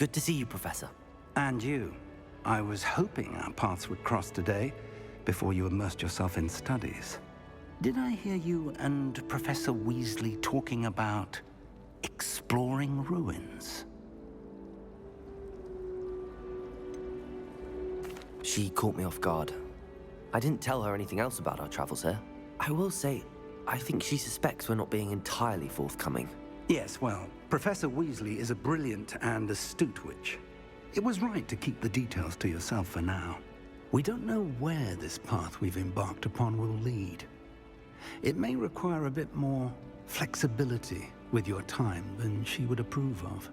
Good to see you, Professor. And you. I was hoping our paths would cross today, before you immersed yourself in studies. Did I hear you and Professor Weasley talking about exploring ruins? She caught me off guard. I didn't tell her anything else about our travels here. I will say, I think she suspects we're not being entirely forthcoming. Yes, well, Professor Weasley is a brilliant and astute witch. It was right to keep the details to yourself for now. We don't know where this path we've embarked upon will lead. It may require a bit more flexibility with your time than she would approve of.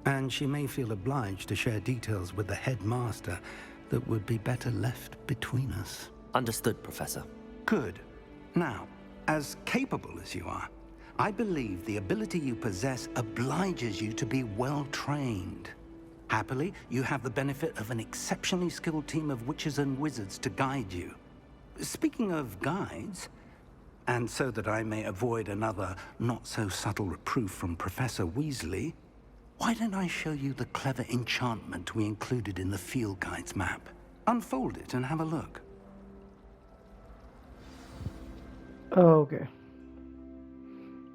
And she may feel obliged to share details with the headmaster that would be better left between us. Understood, Professor. Good. Now, as capable as you are, I believe the ability you possess obliges you to be well-trained. Happily, you have the benefit of an exceptionally skilled team of witches and wizards to guide you. Speaking of guides, and so that I may avoid another not-so-subtle reproof from Professor Weasley, why don't I show you the clever enchantment we included in the field guide's map? Unfold it and have a look. Okay.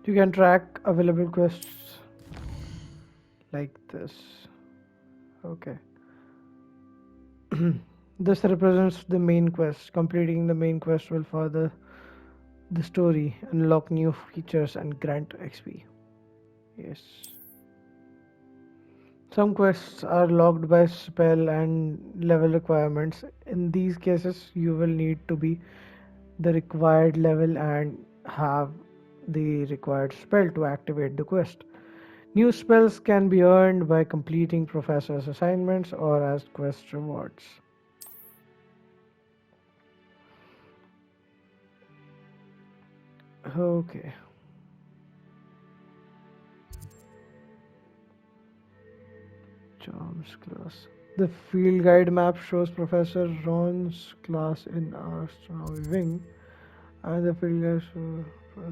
You can track available quests like this. Okay. This represents the main quest. Completing the main quest will further the story, unlock new features, and grant XP. Yes. Some quests are locked by spell and level requirements. In these cases, you will need to be the required level and have the required spell to activate the quest. New spells can be earned by completing professor's assignments or as quest rewards. Okay. Charms class. The field guide map shows Professor Ron's class in Astronomy Wing, and the field guide shows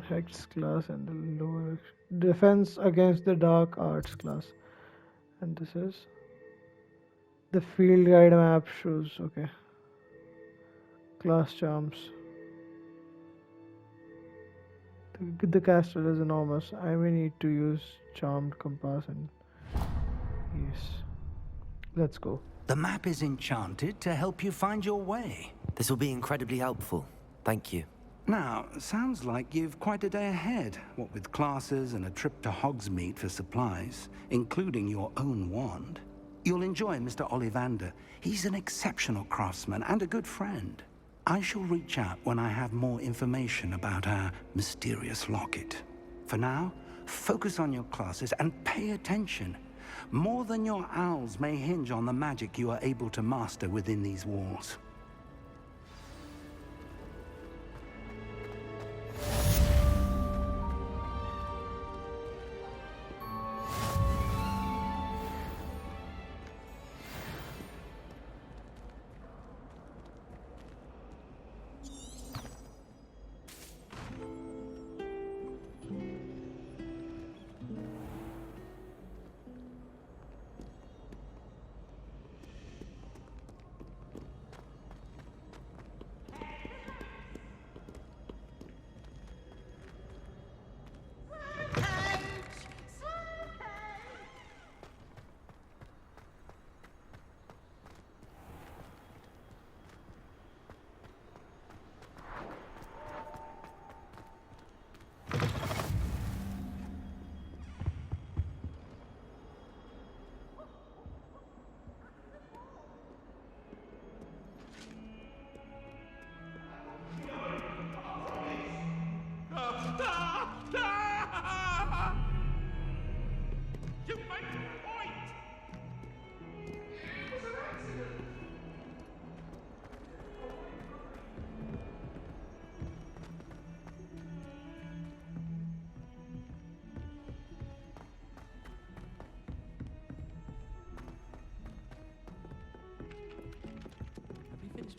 Hex class and the lower defense against the dark arts class. And this is the field guide map shows, okay, class charms. The castle is enormous. I may need to use charmed compass and yes. Let's go. The map is enchanted to help you find your way. This will be incredibly helpful. Thank you. Now, sounds like you've quite a day ahead, what with classes and a trip to Hogsmeade for supplies, including your own wand. You'll enjoy Mr. Ollivander. He's an exceptional craftsman and a good friend. I shall reach out when I have more information about our mysterious locket. For now, focus on your classes and pay attention. More than your owls may hinge on the magic you are able to master within these walls.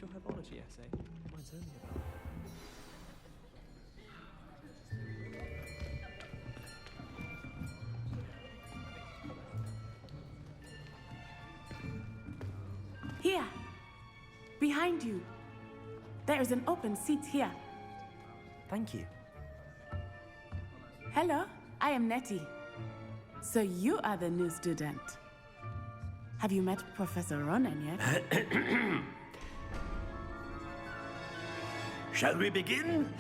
Your herbology essay. Mine's only about. Here. Behind you. There is an open seat here. Thank you. Hello, I am Nettie. So you are the new student. Have you met Professor Ronan yet? Shall we begin?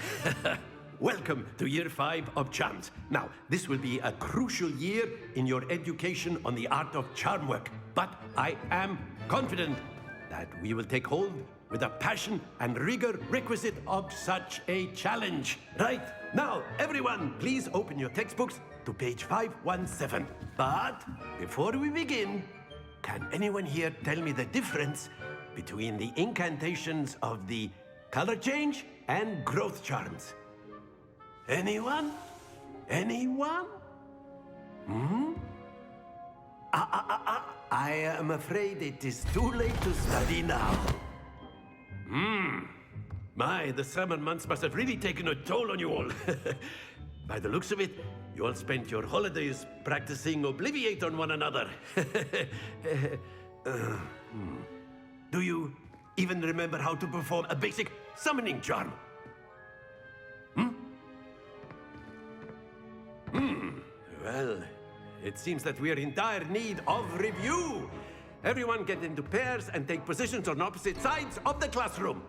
Welcome to Year 5 of Charms. Now, this will be a crucial year in your education on the art of charm work. But I am confident that we will take hold with the passion and rigor requisite of such a challenge. Right, now, everyone, please open your textbooks to page 517. But before we begin, can anyone here tell me the difference between the incantations of the color change and growth charms? Anyone? Anyone? I am afraid it is too late to study now. My, the summer months must have really taken a toll on you all. By the looks of it, you all spent your holidays practicing Obliviate on one another. Do you even remember how to perform a basic summoning charm? Well, it seems that we are in dire need of review. Everyone get into pairs and take positions on opposite sides of the classroom.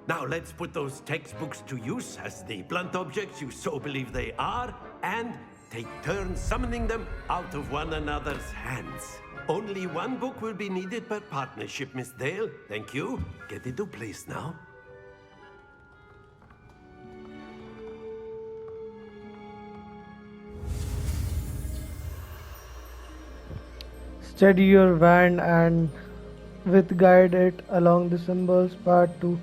Now let's put those textbooks to use as the blunt objects you so believe they are, and take turns summoning them out of one another's hands. Only one book will be needed per partnership, Miss Dale. Thank you. Get into place now. Steady your wand and with guide it along the symbols path to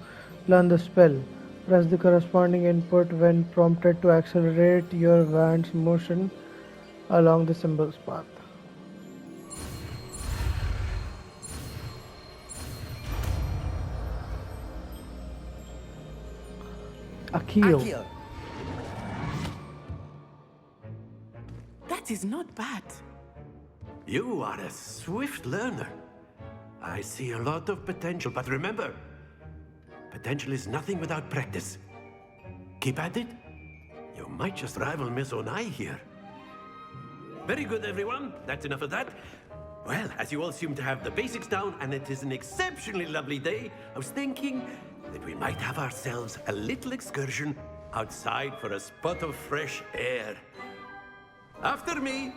learn the spell. Press the corresponding input when prompted to accelerate your wand's motion along the symbols path. Akio. That is not bad. You are a swift learner. I see a lot of potential, but remember, potential is nothing without practice. Keep at it. You might just rival Miss Onai here. Very good, everyone. That's enough of that. Well, as you all seem to have the basics down, and it is an exceptionally lovely day, I was thinking that we might have ourselves a little excursion outside for a spot of fresh air. After me.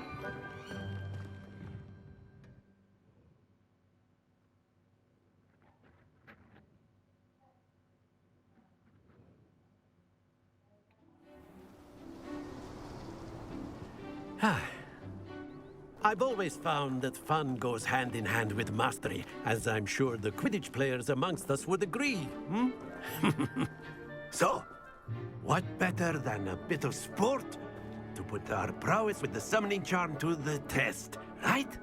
I've always found that fun goes hand in hand with mastery, as I'm sure the Quidditch players amongst us would agree, So, what better than a bit of sport to put our prowess with the summoning charm to the test, right?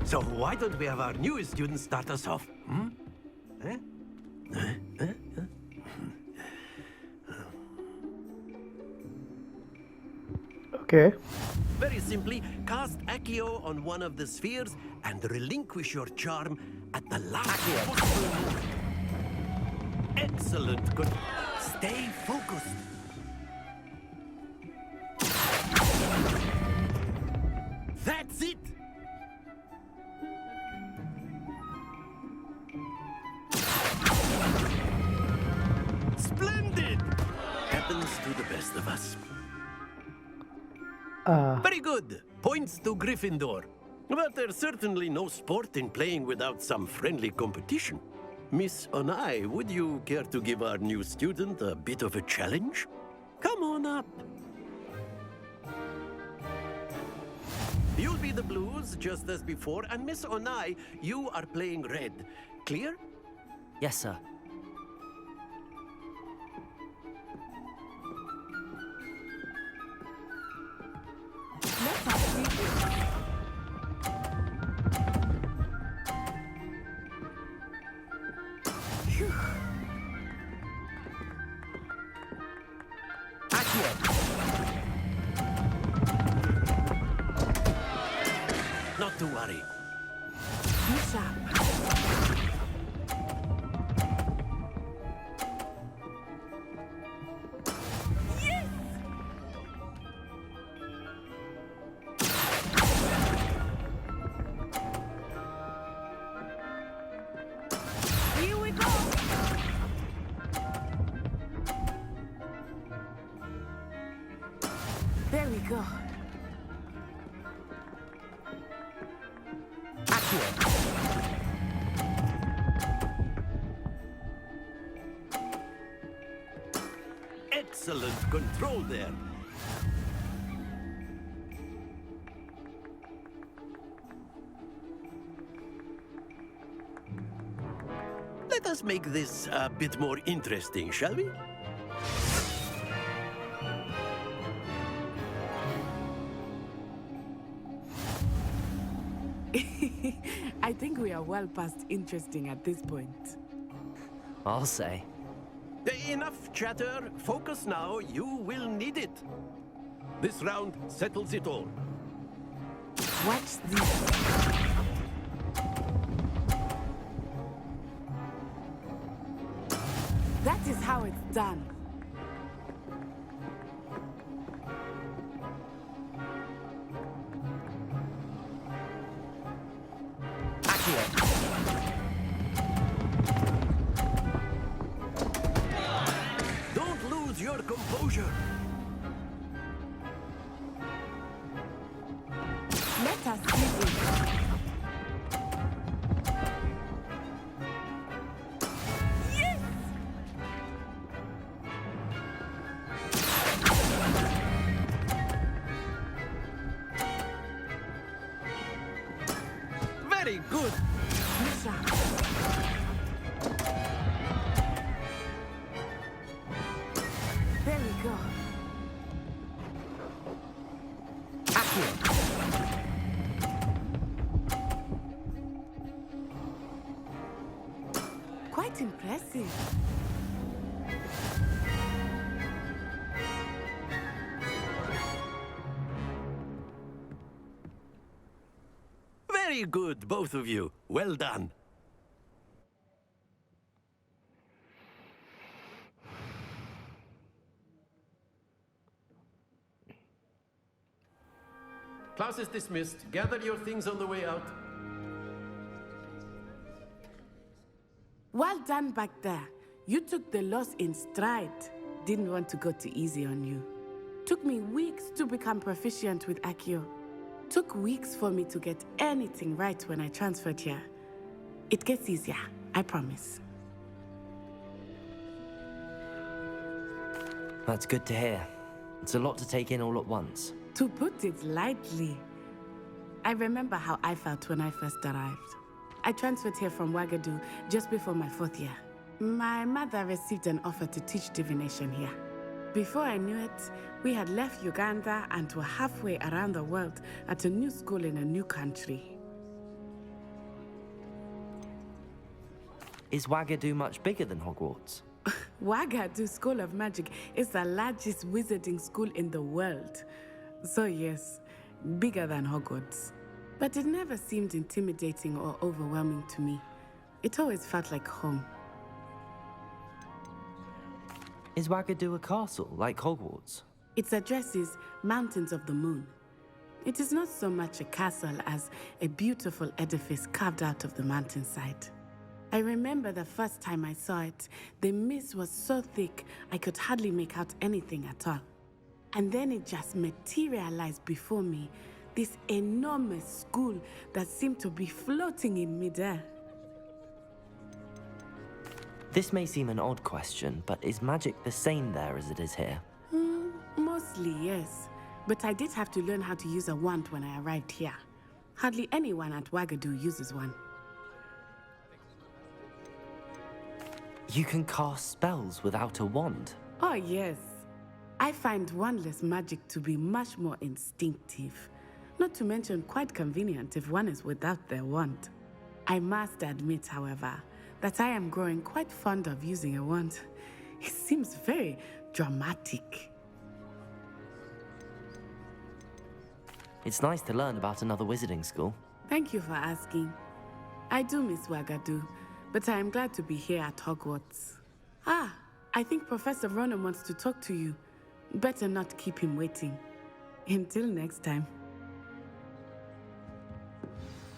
So why don't we have our newest student start us off? Okay. Very simply, cast Accio on one of the spheres and relinquish your charm at the last possible moment. Excellent. Good. Stay focused. That's it. Splendid. Happens to the best of us. Very good. Points to Gryffindor. But there's certainly no sport in playing without some friendly competition. Miss Onai, would you care to give our new student a bit of a challenge? Come on up. You'll be the blues, just as before, and Miss Onai, you are playing red. Clear? Yes, sir. Let us see this. Phew. Not to worry. Be sharp. Yes! Here we go! There we go. Excellent control there. Let us make this a bit more interesting, shall we? I think we are well past interesting at this point. I'll say. Enough chatter. Focus now. You will need it. This round settles it all. Watch this. That is how it's done. Don't lose your composure. Let us see this. Yes! Very good. Misha. There we go. Quite impressive. Very good, both of you. Well done. Class is dismissed. Gather your things on the way out. Well done back there. You took the loss in stride. Didn't want to go too easy on you. Took me weeks to become proficient with Accio. Took weeks for me to get anything right when I transferred here. It gets easier, I promise. That's good to hear. It's a lot to take in all at once. To put it lightly, I remember how I felt when I first arrived. I transferred here from Wagadu just before my 4th year. My mother received an offer to teach divination here. Before I knew it, we had left Uganda and were halfway around the world at a new school in a new country. Is Wagadu much bigger than Hogwarts? Wagadu School of Magic is the largest wizarding school in the world. So yes, bigger than Hogwarts. But it never seemed intimidating or overwhelming to me. It always felt like home. Is Wagadu a castle, like Hogwarts? Its address is Mountains of the Moon. It is not so much a castle as a beautiful edifice carved out of the mountainside. I remember the first time I saw it, the mist was so thick I could hardly make out anything at all. And then it just materialized before me, this enormous school that seemed to be floating in midair. This may seem an odd question, but is magic the same there as it is here? Mostly, yes. But I did have to learn how to use a wand when I arrived here. Hardly anyone at Wagadu uses one. You can cast spells without a wand? Oh, yes. I find wandless magic to be much more instinctive. Not to mention quite convenient if one is without their wand. I must admit, however, that I am growing quite fond of using a wand. It seems very dramatic. It's nice to learn about another wizarding school. Thank you for asking. I do miss Wagadu, but I am glad to be here at Hogwarts. Ah, I think Professor Ronan wants to talk to you. Better not keep him waiting. Until next time.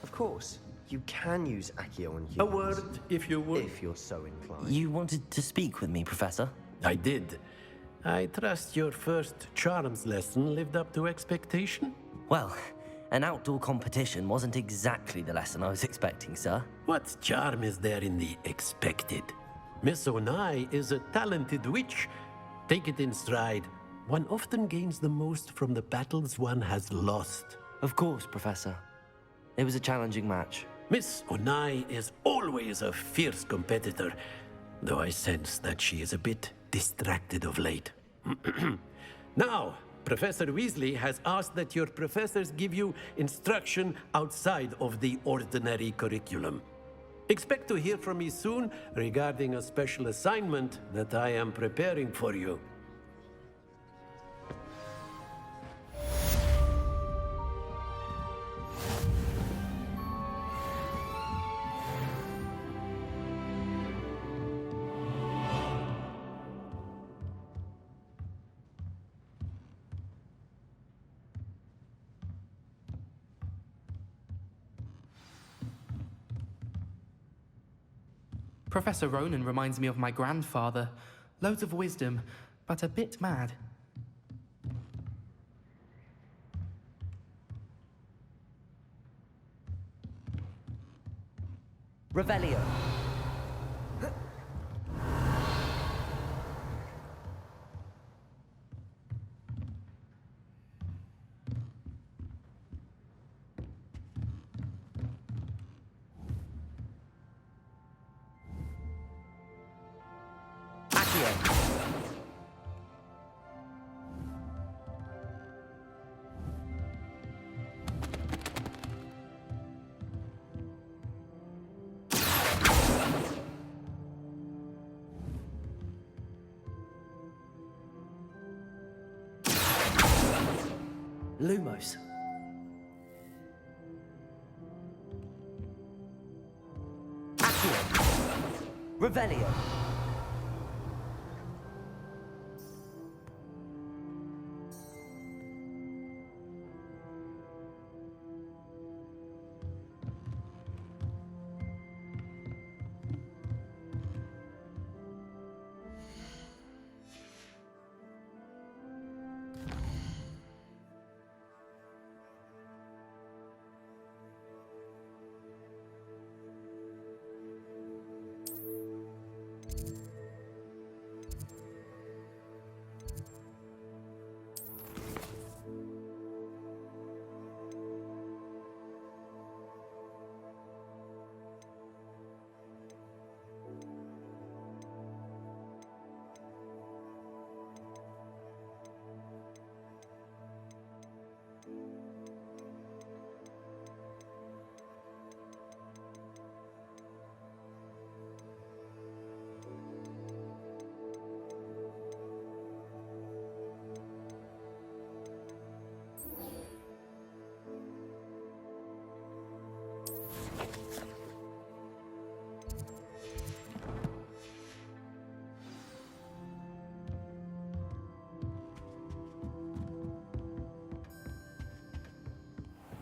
Of course, you can use Accio on humans. A word, if you would. If you're so inclined. You wanted to speak with me, Professor? I did. I trust your first charms lesson lived up to expectation? Well, an outdoor competition wasn't exactly the lesson I was expecting, sir. What charm is there in the expected? Miss Onai is a talented witch. Take it in stride. One often gains the most from the battles one has lost. Of course, Professor. It was a challenging match. Miss Onai is always a fierce competitor, though I sense that she is a bit distracted of late. Now, Professor Weasley has asked that your professors give you instruction outside of the ordinary curriculum. Expect to hear from me soon regarding a special assignment that I am preparing for you. Professor Ronan reminds me of my grandfather. Loads of wisdom, but a bit mad. Revelio. Lumos. Accio. Revelio.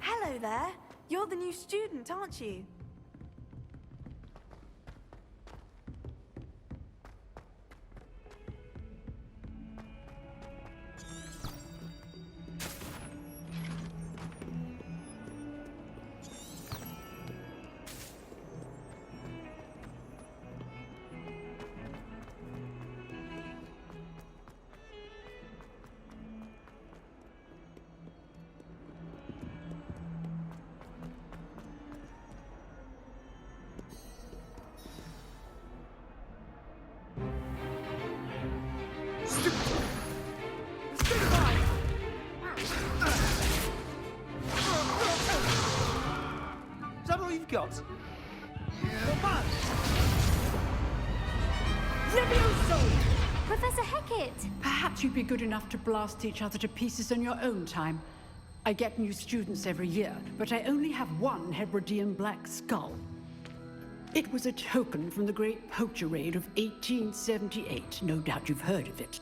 Hello there. You're the new student, aren't you? Is that all you've got? Come on! Hackett! Perhaps you'd be good enough to blast each other to pieces in your own time. I get new students every year, but I only have one Hebridean black skull. It was a token from the Great Poacher Raid of 1878. No doubt you've heard of it.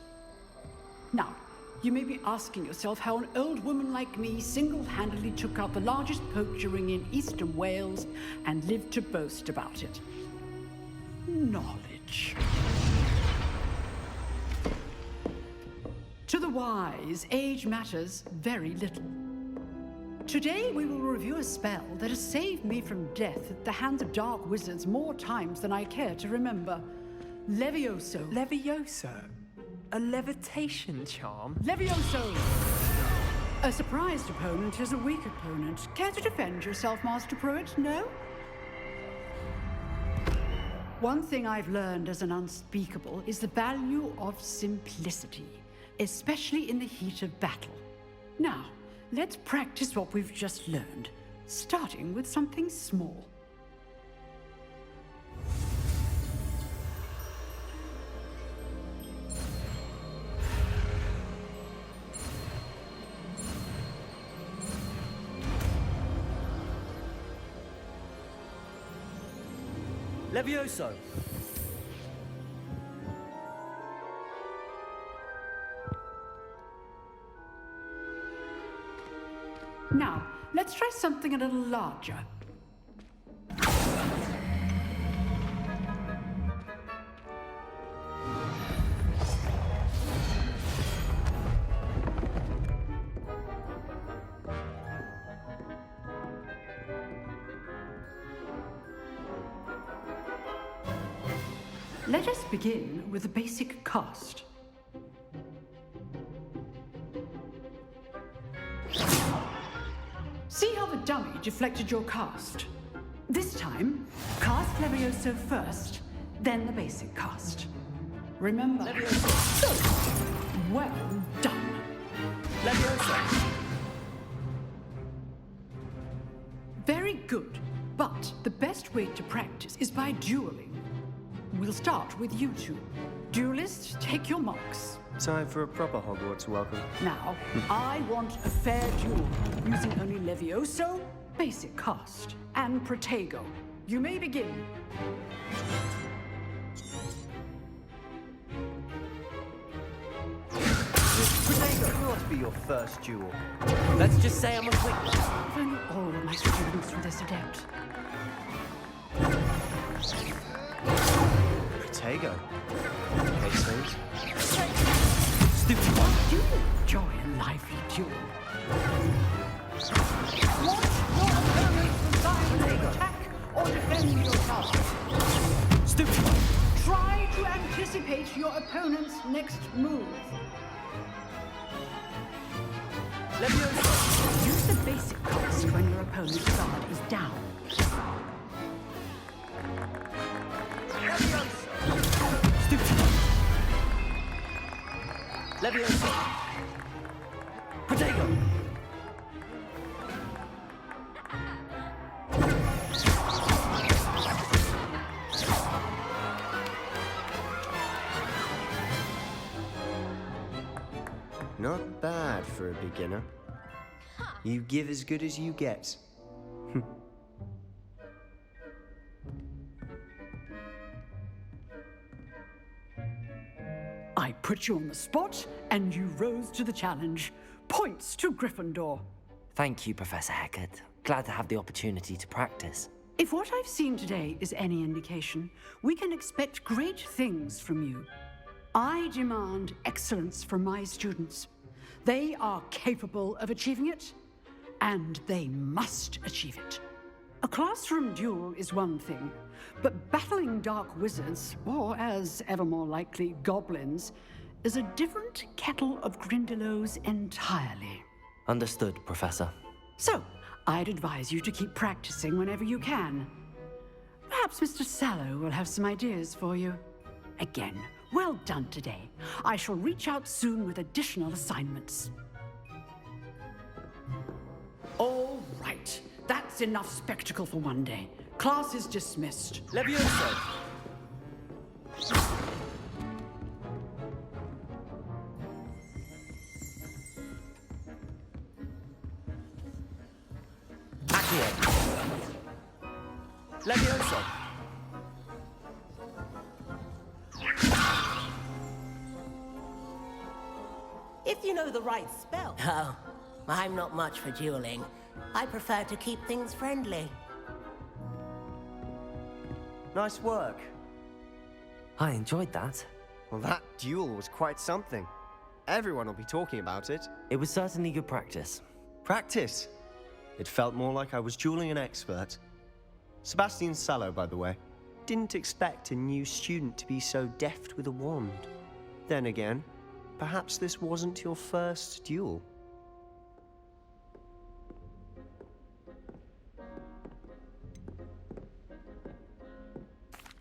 Now, you may be asking yourself how an old woman like me single-handedly took out the largest poacher ring in eastern Wales and lived to boast about it. Knowledge. To the wise, age matters very little. Today we will review a spell that has saved me from death at the hands of dark wizards more times than I care to remember. Levioso. Levioso? A levitation charm? Levioso! A surprised opponent is a weak opponent. Care to defend yourself, Master Pruitt? No? One thing I've learned as an unspeakable is the value of simplicity, especially in the heat of battle. Now, let's practice what we've just learned, starting with something small. Levioso! Now, let's try something a little larger. Let us begin with the basic cast. See how the dummy deflected your cast? This time, cast Levioso first, then the basic cast. Remember? Levioso. Well done. Levioso! Very good, but the best way to practice is by dueling. We'll start with you two. Duelists, take your marks. Time for a proper Hogwarts welcome. Now, I want a fair duel, using only Levioso, basic cast, and Protego. You may begin. Protego cannot be your first duel. Let's just say I'm a quick. If only all of my students were this adept. Protego. Case names. Stupid one. Do you enjoy a lively duel? Want your opponent's design to attack or defend your cast? Stupid one. Try to anticipate your opponent's next move. Levioso! Use the basic cast when your opponent's guard is down. Stupid one. Levioso! Protego! Not bad for a beginner. You give as good as you get. I put you on the spot, and you rose to the challenge. Points to Gryffindor. Thank you, Professor Hackett. Glad to have the opportunity to practice. If what I've seen today is any indication, we can expect great things from you. I demand excellence from my students. They are capable of achieving it, and they must achieve it. A classroom duel is one thing, but battling dark wizards, or as ever more likely, goblins, is a different kettle of Grindylows entirely. Understood, Professor. So, I'd advise you to keep practicing whenever you can. Perhaps Mr. Sallow will have some ideas for you. Again, well done today. I shall reach out soon with additional assignments. All right. That's enough spectacle for one day. Class is dismissed. Levioso! Levioso! If you know the right spell. Oh, I'm not much for dueling. I prefer to keep things friendly. Nice work. I enjoyed that. Well, that duel was quite something. Everyone will be talking about it. It was certainly good practice. Practice? It felt more like I was dueling an expert. Sebastian Sallow, by the way. Didn't expect a new student to be so deft with a wand. Then again, perhaps this wasn't your first duel.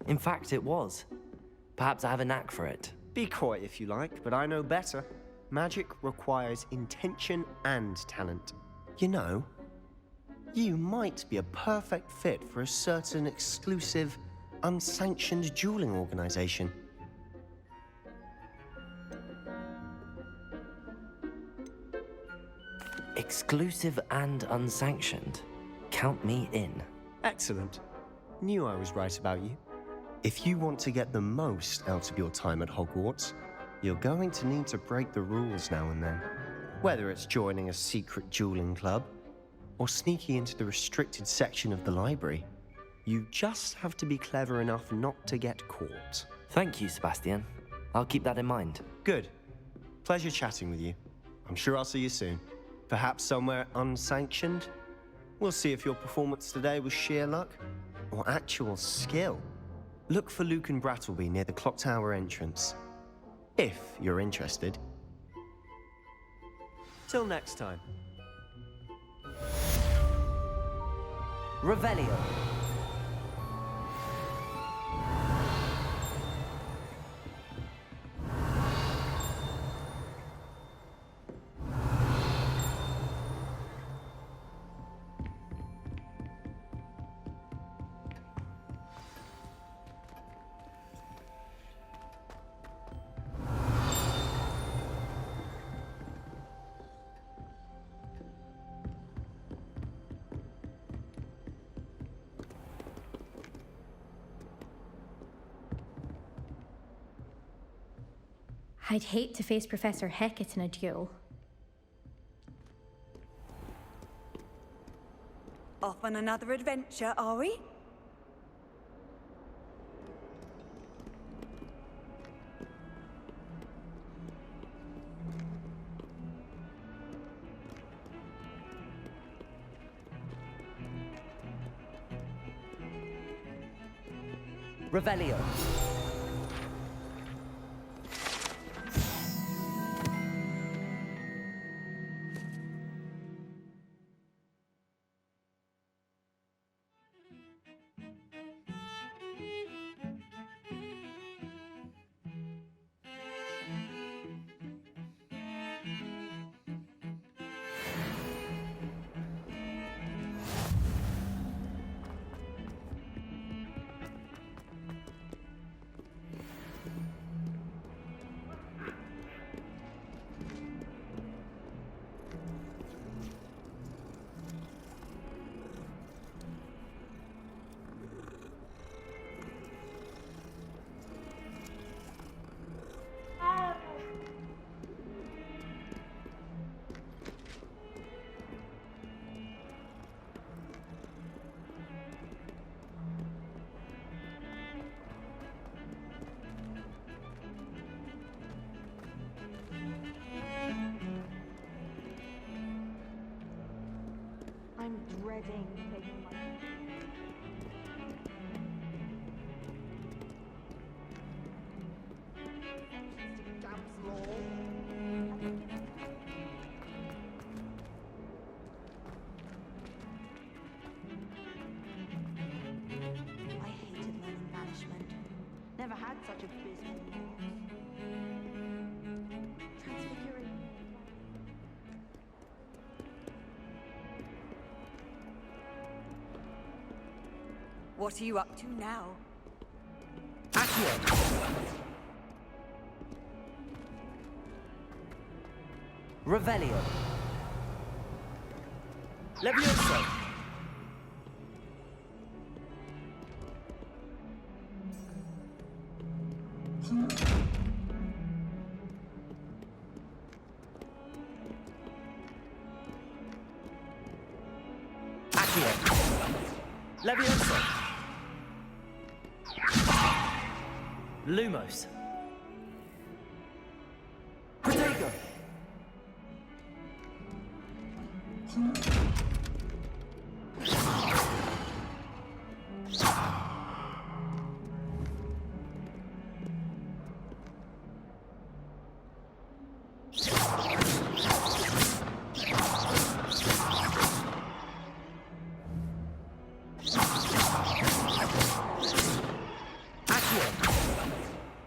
In fact, it was. Perhaps I have a knack for it. Be coy if you like, but I know better. Magic requires intention and talent. You know, you might be a perfect fit for a certain exclusive, unsanctioned dueling organization. Exclusive and unsanctioned. Count me in. Excellent. Knew I was right about you. If you want to get the most out of your time at Hogwarts, you're going to need to break the rules now and then. Whether it's joining a secret dueling club, or sneaking into the restricted section of the library, you just have to be clever enough not to get caught. Thank you, Sebastian. I'll keep that in mind. Good. Pleasure chatting with you. I'm sure I'll see you soon. Perhaps somewhere unsanctioned? We'll see if your performance today was sheer luck, or actual skill. Look for Luke and Brattleby near the clock tower entrance. If you're interested. Till next time. Revelio. I'd hate to face Professor Hecat in a duel. Off on another adventure, are we? Revelio. I'm dreading taking my... I hated learning banishment. Never had such abysmal marks. Transfiguring. What are you up to now? Accio. Revelio. Levioso. Accio. Levioso. Lumos. Protego.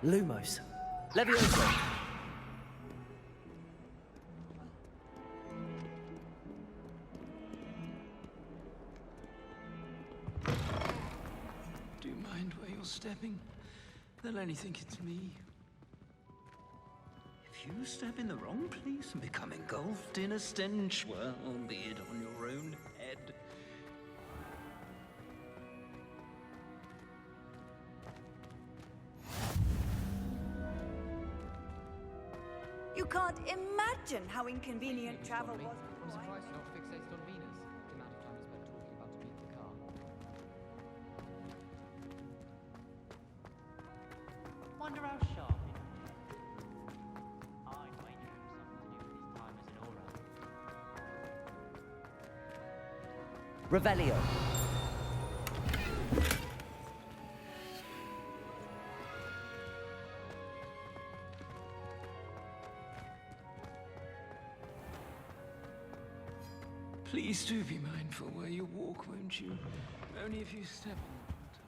Lumos. Levioso. Do you mind where you're stepping? They'll only think it's me. If you step in the wrong place and become engulfed in a stench, well, be it on your own head. You can't imagine how inconvenient travel was I'm before. surprised you're not fixated on Venus. The amount of time you spent talking about to beat the car. Wonder how sharp it is. I'd wager it was something to do with his time as an aura. Revelio. Please do be mindful where you walk, won't you? Only if you step on the water.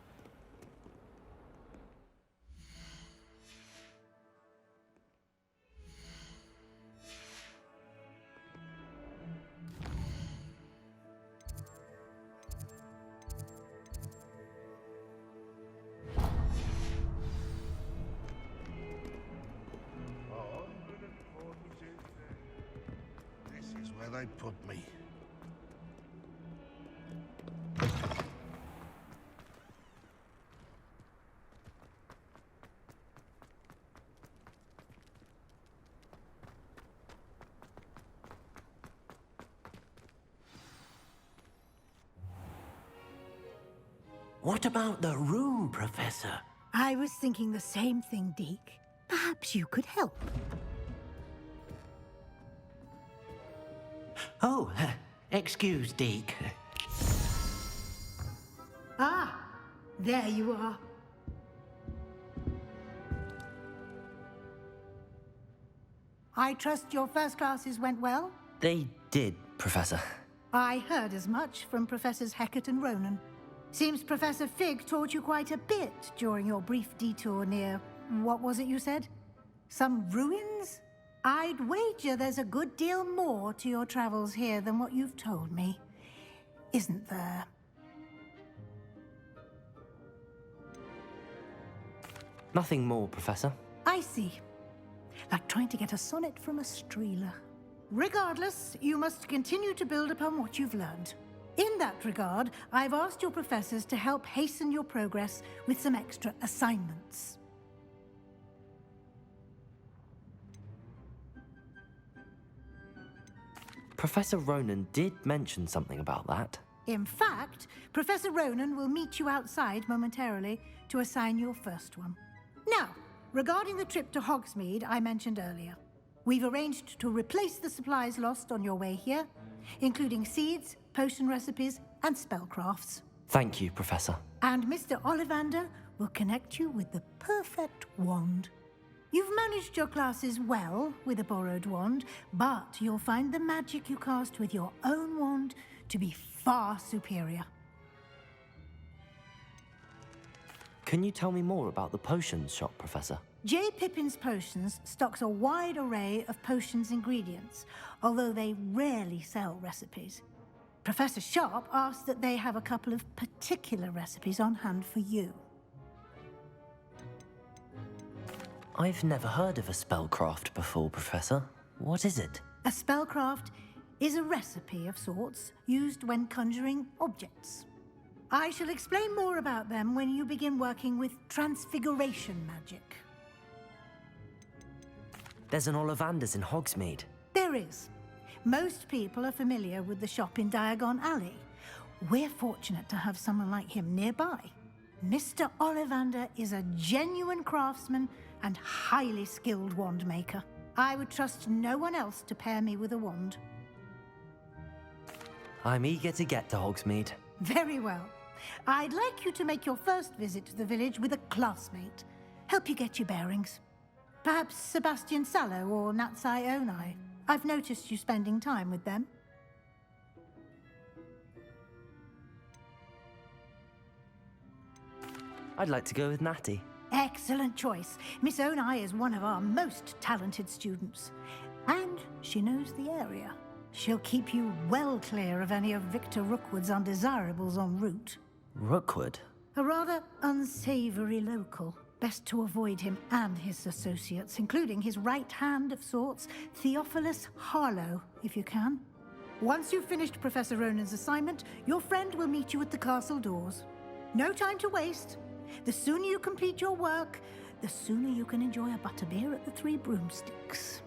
This is where they put me. What about the room, Professor? I was thinking the same thing, Deke. Perhaps you could help. Oh, excuse, Deke. Ah, there you are. I trust your first classes went well? They did, Professor. I heard as much from Professors Hecat and Ronan. Seems Professor Fig taught you quite a bit during your brief detour near... what was it you said? Some ruins? I'd wager there's a good deal more to your travels here than what you've told me. Isn't there? Nothing more, Professor. I see. Like trying to get a sonnet from a streeler. Regardless, you must continue to build upon what you've learned. In that regard, I've asked your professors to help hasten your progress with some extra assignments. Professor Ronan did mention something about that. In fact, Professor Ronan will meet you outside momentarily to assign your first one. Now, regarding the trip to Hogsmeade I mentioned earlier, we've arranged to replace the supplies lost on your way here, including seeds, potion recipes, and spellcrafts. Thank you, Professor. And Mr. Ollivander will connect you with the perfect wand. You've managed your classes well with a borrowed wand, but you'll find the magic you cast with your own wand to be far superior. Can you tell me more about the potions shop, Professor? J. Pippin's Potions stocks a wide array of potions ingredients, although they rarely sell recipes. Professor Sharp asked that they have a couple of particular recipes on hand for you. I've never heard of a spellcraft before, Professor. What is it? A spellcraft is a recipe of sorts used when conjuring objects. I shall explain more about them when you begin working with transfiguration magic. There's an Ollivander's in Hogsmeade. There is. Most people are familiar with the shop in Diagon Alley. We're fortunate to have someone like him nearby. Mr. Ollivander is a genuine craftsman and highly skilled wand maker. I would trust no one else to pair me with a wand. I'm eager to get to Hogsmeade. Very well. I'd like you to make your first visit to the village with a classmate. Help you get your bearings. Perhaps Sebastian Sallow or Natsai Onai. I've noticed you spending time with them. I'd like to go with Natty. Excellent choice. Miss Onai is one of our most talented students. And she knows the area. She'll keep you well clear of any of Victor Rookwood's undesirables en route. Rookwood? A rather unsavory local. Best to avoid him and his associates, including his right hand of sorts, Theophilus Harlow, if you can. Once you've finished Professor Ronan's assignment, your friend will meet you at the castle doors. No time to waste. The sooner you complete your work, the sooner you can enjoy a butterbeer at the Three Broomsticks.